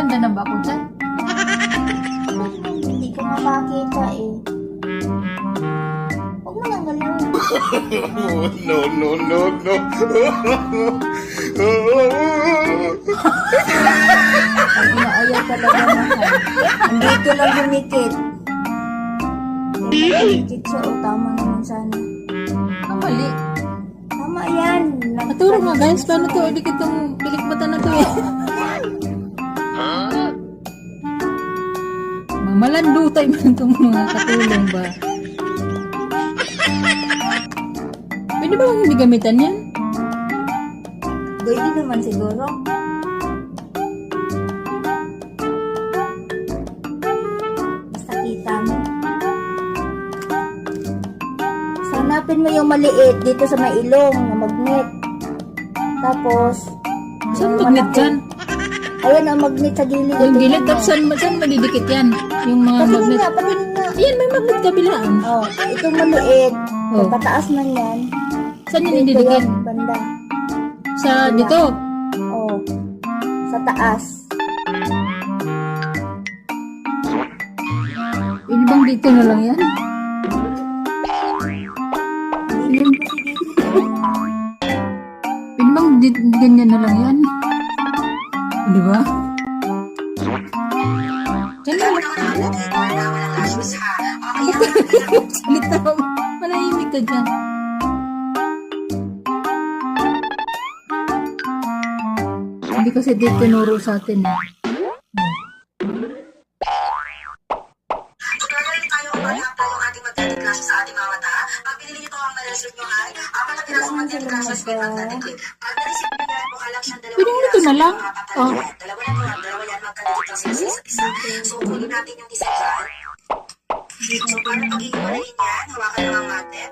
Maganda na ba ako dyan? Hindi ko makakita eh. Huwag mo nang galawin. No, no, no, no. Ang inaayaw talaga mahal. Andito lang dumikit. Dumikit siya o tama naman sana. Ang mali. Tama yan. Maturo nga guys, paano to? Hindi kitong pilikbatan na to eh. Malandutay man itong mga katulong ba? Pwede ba hindi gamitan yan? Pwede naman siguro. Basta kita mo. Hanapin mo yung maliit dito sa may ilong na magnet. Tapos, Saan yung magnet malaki. dyan? Ayan ang magnet sa gilid. Yung Ito gilid, yun, tapos saan malidikit yan? Yung mga Patingin magnet. nga, patingin nga. Ayan, may magnet kabilaan. Oh, itong maliit. Oh. Pataas man yan. Saan yun Dito nididikit? yan, banda. Sa dito? Oh, sa taas. Yun bang dito na lang yan? Yun, yun bang ganyan na lang yan? Di ba? Diyan na lang. Salita mo. Manahimik ka dyan. Hindi kasi di tinuro sa atin eh. Gagawin tayo kung paano yung ating magnetic clashes sa ating mga mata. Pag pinili nyo ito, ang na-reserve nyo ay 4 na pirasong magnetic clashes with magnetic clip. Pag na-receive nyo yan, mukha lang siyang 2 Pwede mo ito na lang. Oh. Dalawa na ito, dalawa yan, magkadikit lang sila sa isa't isa. So, kunin natin yung isa dyan. So, para pag-iwalayin yan, hawakan ng magnet.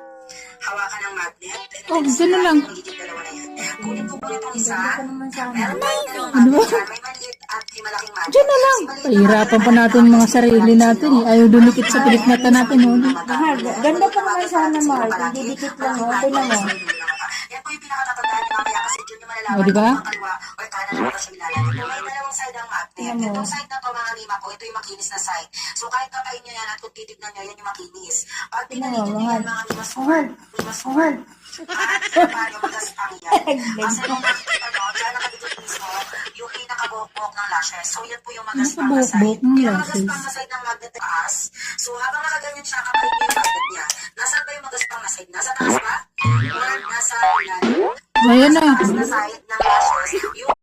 Hawakan ng magnet. Oh, ganun na lang. Magiging dalawa na yan. Kunin ko po itong isa. Ito naman sana. Meron tayong dalawang Ano ba? magnet dyan. May maliit at may malaking magnet. Diyan na lang. Pahirapan pa natin mga sarili natin eh. Ayaw dumikit sa pilikmata natin. Oh. Mahal, ganda pa naman sana mahal. Kung didikit lang, okay lang oh. Yan po yung pinakatatandaan niyo mamaya kasi dyan niyo malalaman O, diba? kung kaliwa or kanan mo siya nilalagay. Kung may dalawang side ang magnet, itong side na to mga lima ko, ito yung makinis na side. So kahit kapain niyo yan at kung titignan niyo, yan yung makinis. Pag pinalitin niyo yan mga limasor, at paano magaspang yan. Kasi kung makikita niyo, dyan nakadikit mismo yung pinakabuhok-buhok ng lashes. So yan po yung magaspang na side. Nakabuhok-buhok ng Kaya lashes. magaspang na side ng magnet ay taas. So habang nakaganyan siya, kapain niyo yung magnet niya. Nasaan ba yung magaspang na side? Nasa taas ba? Or nasa ilalim? Ayan na. Taas na side ng lashes, yung